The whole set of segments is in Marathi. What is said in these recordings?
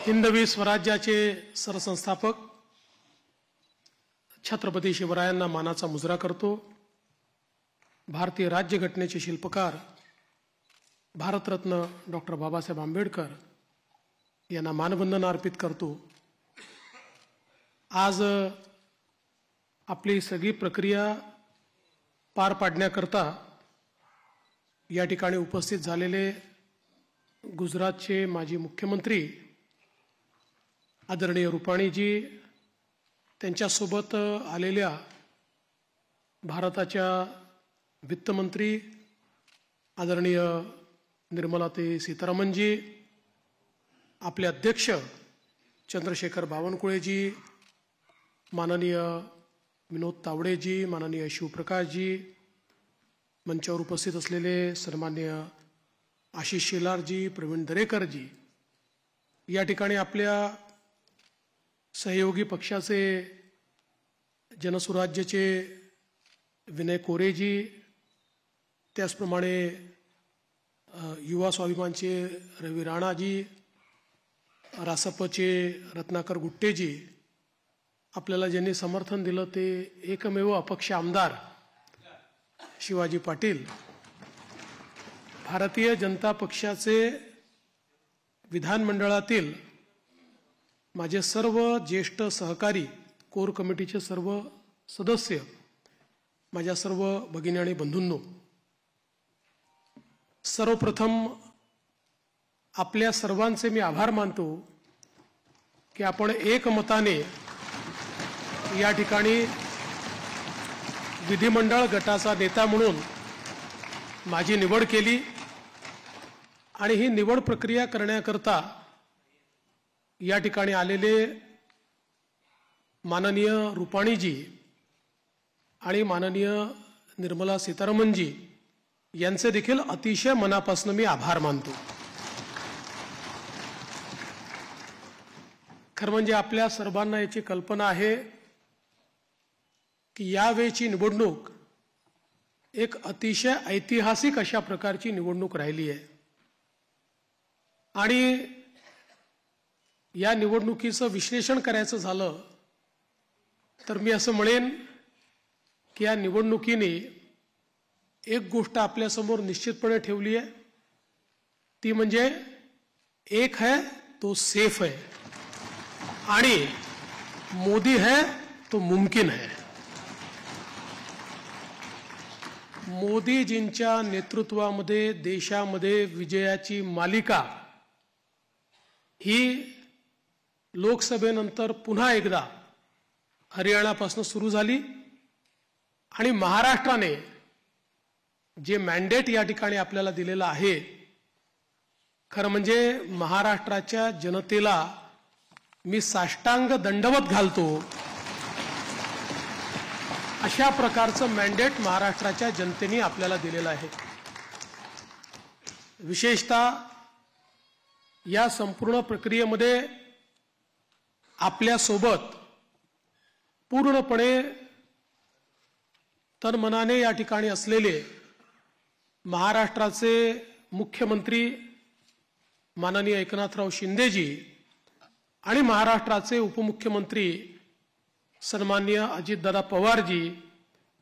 हिंदवी स्वराज्याचे सरसंस्थापक छत्रपती शिवरायांना मानाचा मुजरा करतो। भारतीय राज्यघटनेचे शिल्पकार भारतरत्न डॉक्टर बाबासाहेब आंबेडकर यांना मानवंदना अर्पित करतो। आज आपली सगळी प्रक्रिया पार पाडण्याकरता या ठिकाणी उपस्थित झालेले गुजरातचे माजी मुख्यमंत्री आदरणीय रूपाणीजी, त्यांच्यासोबत आलेल्या भारताच्या वित्तमंत्री आदरणीय निर्मलाताई सीतारामनजी, आपले अध्यक्ष चंद्रशेखर बावनकुळेजी, माननीय विनोद तावडेजी, माननीय शिवप्रकाशजी, मंचावर उपस्थित असलेले सन्माननीय आशिष शेलारजी, प्रवीण दरेकरजी, या ठिकाणी आपल्या सहयोगी पक्षाचे जनसुराज्यचे विनय कोरेजी, त्याचप्रमाणे युवा स्वाभिमानचे रवी राणाजी, रासपचे रत्नाकर गुट्टेजी, आपल्याला ज्यांनी समर्थन दिलं ते एकमेव अपक्ष आमदार शिवाजी पाटील, भारतीय जनता पक्षाचे विधानमंडळातील माझे सर्व ज्येष्ठ सहकारी, कोर कमिटीचे सर्व सदस्य, माझ्या सर्व भगिनी आणि बंधूंनो, सर्वप्रथम आपल्या सर्वांचे मी आभार मानतो की आपण एकमताने या ठिकाणी विधिमंडळ गटाचा नेता म्हणून माझी निवड केली आणि ही निवड प्रक्रिया करण्याकरता या ठिकाणी आलेले माननीय रूपाणीजी आणि माननीय निर्मला सीतारामनजी यांचे देखील अतिशय मनापासून मी आभार मानतो। खरं म्हणजे आपल्या सर्वांना याची कल्पना आहे की यावेळची निवडणूक एक अतिशय ऐतिहासिक अशा प्रकारची निवडणूक राहिली आहे आणि या निवडणुकीचं विश्लेषण करायचं झालं तर मी असं म्हणेन की या निवडणुकीने एक गोष्ट आपल्यासमोर निश्चितपणे ठेवली आहे, ती म्हणजे एक है तो सेफ है आणि मोदी है तो मुमकिन है। मोदीजींच्या नेतृत्वामध्ये देशामध्ये विजयाची मालिका ही लोकसभेनंतर पुन्हा एकदा हरियाणापासून सुरू झाली आणि महाराष्ट्राने जे मॅन्डेट या ठिकाणी आपल्याला दिलेलं आहे, खरं म्हणजे महाराष्ट्राच्या जनतेला मी साष्टांग दंडवत घालतो अशा प्रकारचं मॅन्डेट महाराष्ट्राच्या जनतेने आपल्याला दिलेलं आहे। विशेषतः या संपूर्ण प्रक्रियेमध्ये आपल्या सोबत पूर्णपणे तनमनाने या ठिकाणी असलेले महाराष्ट्राचे मुख्यमंत्री माननीय एकनाथराव शिंदेजी आणि महाराष्ट्राचे उपमुख्यमंत्री सन्माननीय अजितदादा पवारजी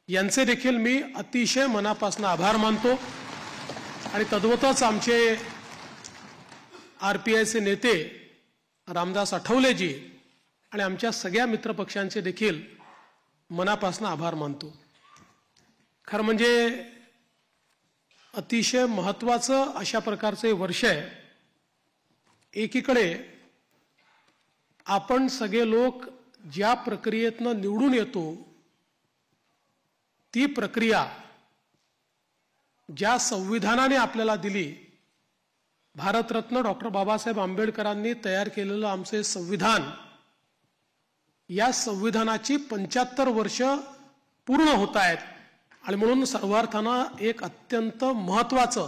यांचे देखील मी अतिशय मनापासून आभार मानतो आणि तद्वतच आमचे आरपीआयचे नेते रामदास आठवलेजी आणि आमच्या सगळ्या मित्रपक्षांचे देखील मनापासून आभार मानतो। खरं म्हणजे अतिशय महत्त्वाचं अशा प्रकारचे वर्ष आहे। एकीकडे आपण सगळे लोक ज्या प्रक्रियेतनं निवडून येतो ती प्रक्रिया ज्या संविधानाने आपल्याला दिली, भारतरत्न डॉक्टर बाबासाहेब आंबेडकरांनी तयार केलेलं आमचे संविधान, या संविधानाची 75 वर्ष पूर्ण होत आहेत आणि म्हणून सर्वार्थानं एक अत्यंत महत्त्वाचं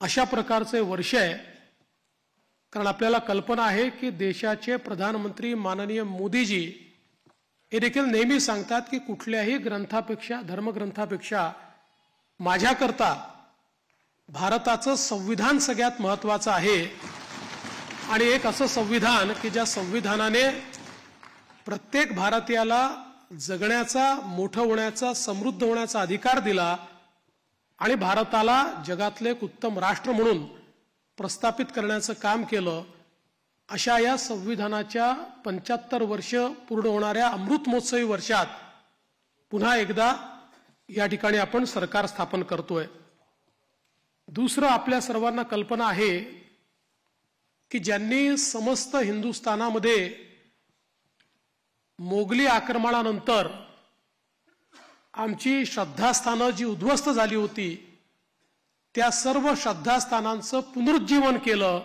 अशा प्रकारचे वर्ष आहे। कारण आपल्याला कल्पना आहे की देशाचे प्रधानमंत्री माननीय मोदीजी हे देखील नेहमी सांगतात की कुठल्याही ग्रंथापेक्षा, धर्मग्रंथापेक्षा माझ्याकरता भारताचं संविधान सगळ्यात महत्त्वाचं आहे आणि एक असं संविधान की ज्या संविधानाने प्रत्येक भारतीयाला जगण्याचा, मोठं होण्याचा, समृद्ध होण्याचा अधिकार दिला आणि भारताला जगातले एक उत्तम राष्ट्र म्हणून प्रस्थापित करण्याचं काम केलं. अशा या संविधानाच्या 75 वर्ष पूर्ण होणाऱ्या अमृत महोत्सवी वर्षात पुन्हा एकदा या ठिकाणी आपण सरकार स्थापन करतोय. दुसरं, आपल्या सर्वांना कल्पना आहे की ज्यांनी समस्त हिंदुस्थानामध्ये मोगली आक्रमणानंतर आमची श्रद्धास्थानं जी उद्ध्वस्त झाली होती त्या सर्व श्रद्धास्थानांचं पुनरुज्जीवन केलं.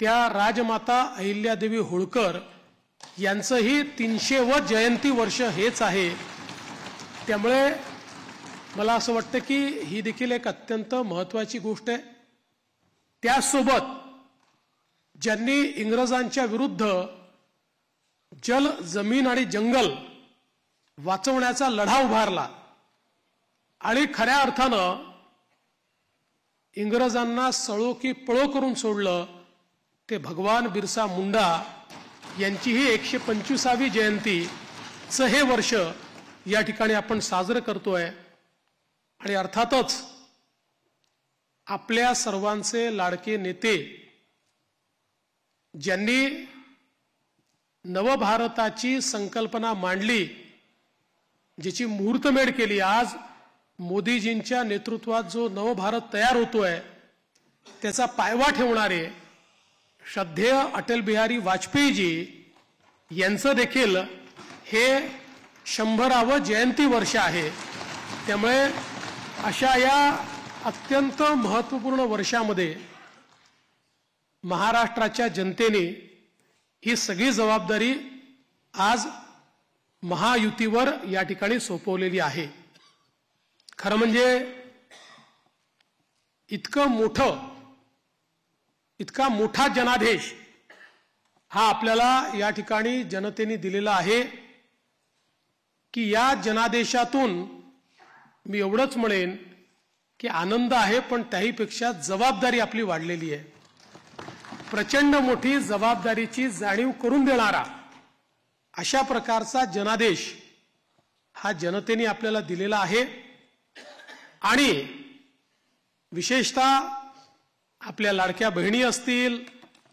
त्या राजमाता अहिल्यादेवी होळकर यांचंही 300वे जयंती वर्ष हेच आहे. त्यामुळे मला असं वाटतं की ही देखील एक अत्यंत महत्त्वाची गोष्ट आहे. त्यासोबत ज्यांनी इंग्रजांच्या विरुद्ध जल, जमीन आणि जंगल वाचवण्याचा लढा उभारला आणि खऱ्या अर्थानं इंग्रजांना सळो की पळो करून सोडलं, ते भगवान बिरसा मुंडा यांचीही 125वी जयंतीचं हे वर्ष या ठिकाणी आपण साजरं करतोय. आणि अर्थातच आपल्या सर्वांचे लाडके नेते ज्यांनी नवभारताची संकल्पना मांडली, ज्याची मुहूर्तमेढ केली, आज मोदीजींच्या नेतृत्वात जो नवभारत तयार होतोय त्याचा पायवा ठेवणारे श्रद्धेय अटल बिहारी वाजपेयीजी यांचं देखील हे 100वे जयंती वर्ष आहे. त्यामुळे अशा या अत्यंत महत्त्वपूर्ण वर्षामध्ये महाराष्ट्राच्या जनतेने ही सगळी जबाबदारी आज महायुतीवर या ठिकाणी सोपवलेली आहे. खरं म्हणजे इतका मोठा जनादेश हा आपल्याला या ठिकाणी जनतेने दिलेला आहे की या जनादेशातून मी एवढंच म्हणेन की आनंद आहे, पण त्याहीपेक्षा जबाबदारी आपली वाढलेली आहे. प्रचंड मोठी जबाबदारीची जाणीव करून देणारा अशा प्रकारचा जनादेश हा जनतेने आपल्याला दिलेला आहे. आणि विशेषतः आपल्या लाडक्या बहिणी असतील,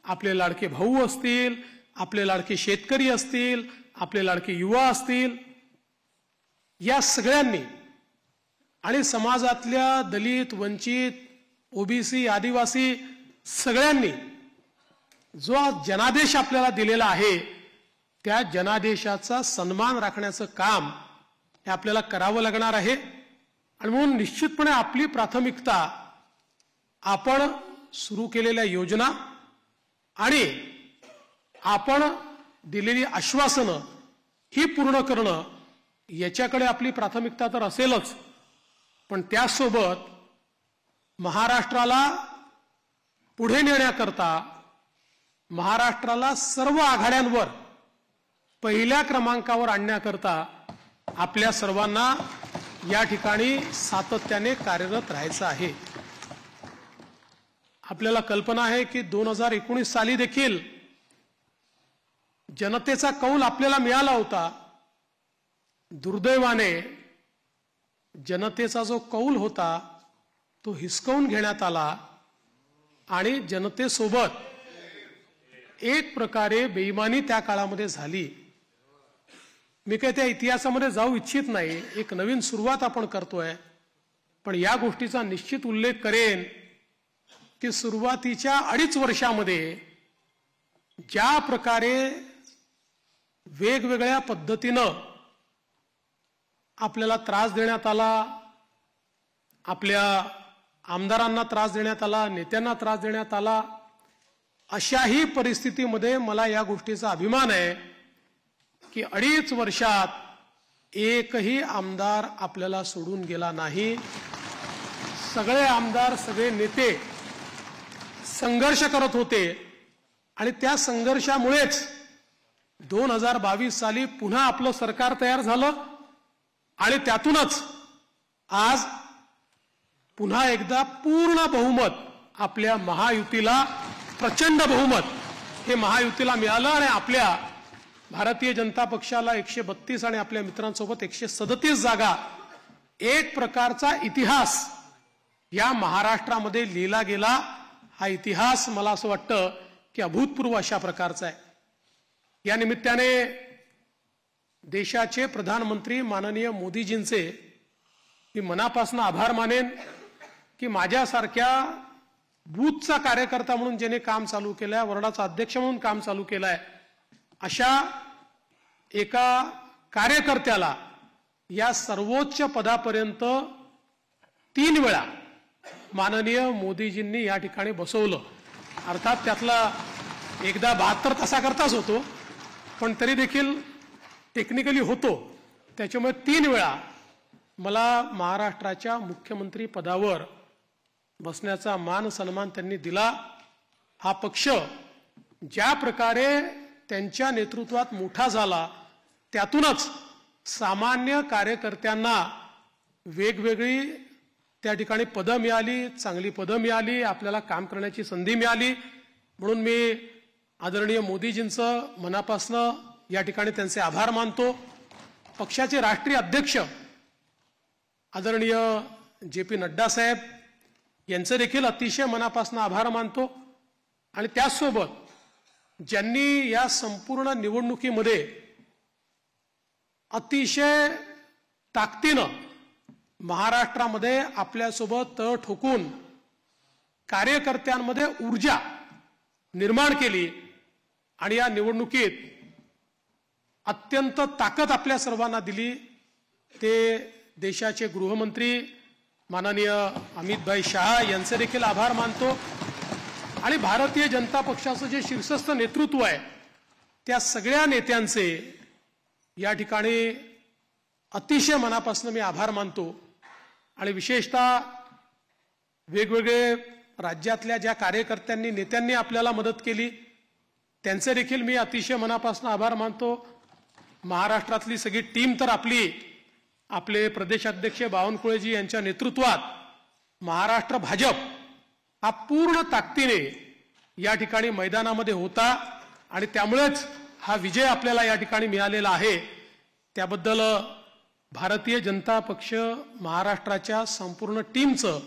आपले लाडके भाऊ असतील, आपले लाडके शेतकरी असतील, आपले लाडके युवा असतील, या सगळ्यांनी आणि समाजातल्या दलित, वंचित, ओबीसी, आदिवासी सगळ्यांनी जो जनादेश आपल्याला दिलेला आहे त्या जनादेशाचा सन्मान राखण्याचं काम हे आपल्याला करावं लागणार आहे. आणि म्हणून निश्चितपणे आपली प्राथमिकता आपण सुरू केलेल्या योजना आणि आपण दिलेली आश्वासनं ही पूर्ण करणं याच्याकडे आपली प्राथमिकता तर असेलच, पण त्यासोबत महाराष्ट्राला पुढे नेण्याकरता, महाराष्ट्राला सर्व आघाड्यांवर पहिल्या क्रमांकावर आणण्याकरता आपल्या सर्वांना या ठिकाणी सातत्याने कार्यरत राहायचं आहे. आपल्याला कल्पना आहे की 2019 साली देखील जनतेचा कौल आपल्याला मिळाला होता. दुर्दैवाने जनतेचा जो कौल होता तो हिसकावून घेण्यात आला आणि जनतेसोबत एक प्रकारे बेईमानी त्या काळामध्ये झाली. मी काही त्या इतिहासामध्ये जाऊ इच्छित नाही, एक नवीन सुरुवात आपण करतोय, पण या गोष्टीचा निश्चित उल्लेख करेन की सुरुवातीच्या 2.5 वर्षामध्ये ज्या प्रकारे वेगवेगळ्या पद्धतीनं आपल्याला त्रास देण्यात आला, आपल्या आमदारांना त्रास देण्यात आला, नेत्यांना त्रास देण्यात आला, अशाही परिस्थितीमध्ये मला या गोष्टीचा अभिमान आहे की 2.5 वर्षात एकही आमदार आपल्याला सोडून गेला नाही. सगळे आमदार, सगळे नेते संघर्ष करत होते आणि त्या संघर्षामुळेच 2022 साली पुन्हा आपलं सरकार तयार झालं आणि त्यातूनच आज पुन्हा एकदा पूर्ण बहुमत आपल्या महायुतीला प्रचंड बहुमत हे महायुतीला मिळालं आणि आपल्या भारतीय जनता पक्षाला 132 आणि आपल्या मित्रांसोबत 137 जागा, एक प्रकारचा इतिहास या महाराष्ट्रामध्ये लिहिला गेला. हा इतिहास मला असं वाटतं की अभूतपूर्व अशा प्रकारचा आहे. या निमित्ताने देशाचे प्रधानमंत्री माननीय मोदीजींचे मी मनापासून आभार मानेन की माझ्यासारख्या बूथचा कार्यकर्ता म्हणून ज्याने काम चालू केलंय, वॉर्डाचा अध्यक्ष म्हणून काम चालू केलंय, अशा एका कार्यकर्त्याला या सर्वोच्च पदापर्यंत 3 वेळा माननीय मोदीजींनी या ठिकाणी बसवलं. अर्थात त्यातला एकदा 72 तासाकरताच होतो, पण तरी देखील टेक्निकली होतो. त्याच्यामुळे 3 वेळा मला महाराष्ट्राच्या मुख्यमंत्री पदावर बसण्याचा मान सन्मान त्यांनी दिला. हा पक्ष ज्या प्रकारे त्यांच्या नेतृत्वात मोठा झाला, त्यातूनच सामान्य कार्यकर्त्यांना वेगवेगळी त्या ठिकाणी पदं मिळाली, चांगली पदं मिळाली, आपल्याला काम करण्याची संधी मिळाली. म्हणून मी आदरणीय मोदीजींचं मनापासून या ठिकाणी त्यांचे आभार मानतो. पक्षाचे राष्ट्रीय अध्यक्ष आदरणीय JP नड्डा साहेब यांचे देखील अतिशय मनापासून आभार मानतो. आणि त्याचसोबत ज्यांनी या संपूर्ण निवडणुकीमध्ये अतिशय ताकदीनं महाराष्ट्रामध्ये आपल्यासोबत तळ ठोकून कार्यकर्त्यांमध्ये ऊर्जा निर्माण केली आणि या निवडणुकीत अत्यंत ताकद आपल्या सर्वांना दिली, ते देशाचे गृहमंत्री माननीय अमितभाई शहा यांचे देखील आभार मानतो. आणि भारतीय जनता पक्षाचं जे शीर्षस्थ नेतृत्व आहे त्या सगळ्या नेत्यांचे या ठिकाणी अतिशय मनापासून मी आभार मानतो. आणि विशेषतः वेगवेगळे राज्यातल्या ज्या कार्यकर्त्यांनी नेत्यांनी आपल्याला मदत केली त्यांचे देखील मी अतिशय मनापासून आभार मानतो. महाराष्ट्रातली सगळी टीम तर आपले प्रदेशाध्यक्ष बावनकुळेजी यांच्या नेतृत्वात महाराष्ट्र भाजप हा पूर्ण ताकदीने या ठिकाणी मैदानामध्ये होता आणि त्यामुळेच हा विजय आपल्याला या ठिकाणी मिळालेला आहे. त्याबद्दल भारतीय जनता पक्ष महाराष्ट्राच्या संपूर्ण टीमचं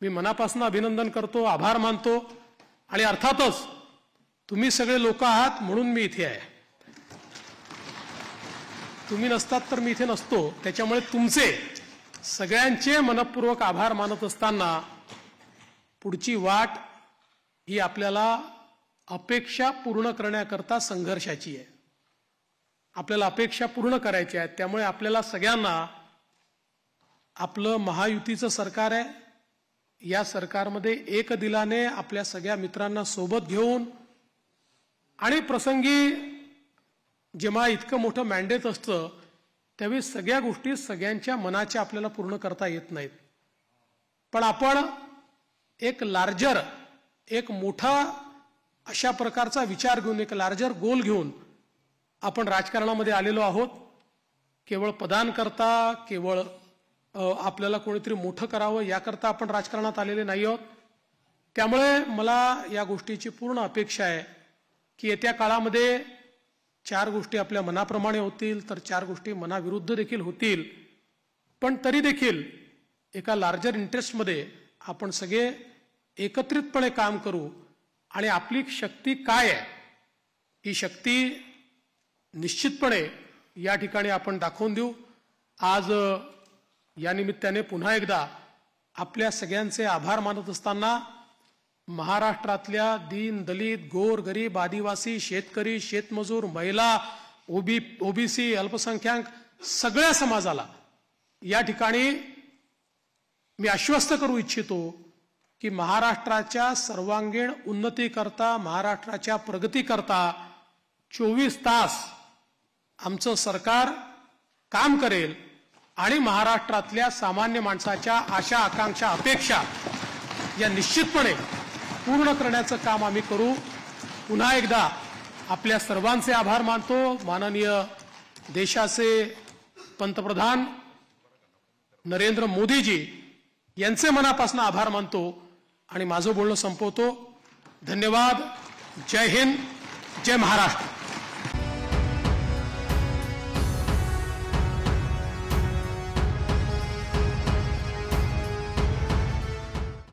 मी मनापासून अभिनंदन करतो, आभार मानतो. आणि अर्थातच तुम्ही सगळे लोक आहात म्हणून मी इथे आहे. तुम्ही नसतात तर मी इथे नसतो. त्याच्यामुळे तुमचे सगळ्यांचे मनपूर्वक आभार मानत असताना पुढची वाट ही आपल्याला अपेक्षा पूर्ण करण्याकरता संघर्षाची आहे. आपल्याला अपेक्षा पूर्ण करायची आहेत. त्यामुळे आपल्याला सगळ्यांना आपलं महायुतीचं सरकार आहे, या सरकारमध्ये एक दिलाने आपल्या सगळ्या मित्रांना सोबत घेऊन आणि प्रसंगी जेव्हा इतकं मोठं मॅन्डेट असतं त्यावेळी सगळ्या गोष्टी सगळ्यांच्या मनाच्या आपल्याला पूर्ण करता येत नाहीत. पण आपण एक लार्जर, एक मोठा अशा प्रकारचा विचार घेऊन, एक लार्जर गोल घेऊन आपण राजकारणामध्ये आलेलो आहोत. केवळ पदांकरता, केवळ आपल्याला कोणीतरी मोठं करावं याकरता आपण राजकारणात आलेले नाही आहोत. त्यामुळे मला या गोष्टीची पूर्ण अपेक्षा आहे की येत्या काळामध्ये 4 गोष्टी आपल्या मनाप्रमाणे होतील तर 4 गोष्टी मनाविरुद्ध देखील होतील. पण तरी देखील एका लार्जर इंटरेस्टमध्ये आपण सगळे एकत्रितपणे काम करू आणि आपली शक्ती काय आहे ही शक्ती निश्चितपणे या ठिकाणी आपण दाखवून देऊ. आज या निमित्ताने पुन्हा एकदा आपल्या सगळ्यांचे आभार मानत असताना महाराष्ट्रातल्या दीन, दलित, गोर, गरीब, आदिवासी, शेतकरी, शेतमजूर, महिला, ओबीसी, अल्पसंख्याक सगळ्या समाजाला या ठिकाणी मी आश्वस्त करू इच्छितो की महाराष्ट्राच्या सर्वांगीण उन्नतीकरता, महाराष्ट्राच्या प्रगतीकरता 24 तास आमचं सरकार काम करेल आणि महाराष्ट्रातल्या सामान्य माणसाच्या आशा, आकांक्षा, अपेक्षा या निश्चितपणे पूर्ण करण्याचं काम आम्ही करू. पुन्हा एकदा आपल्या सर्वांचे आभार मानतो. माननीय देशाचे पंतप्रधान नरेंद्र मोदीजी यांचे मनापासून आभार मानतो आणि माझं बोलणं संपवतो. धन्यवाद. जय हिंद, जय महाराष्ट्र.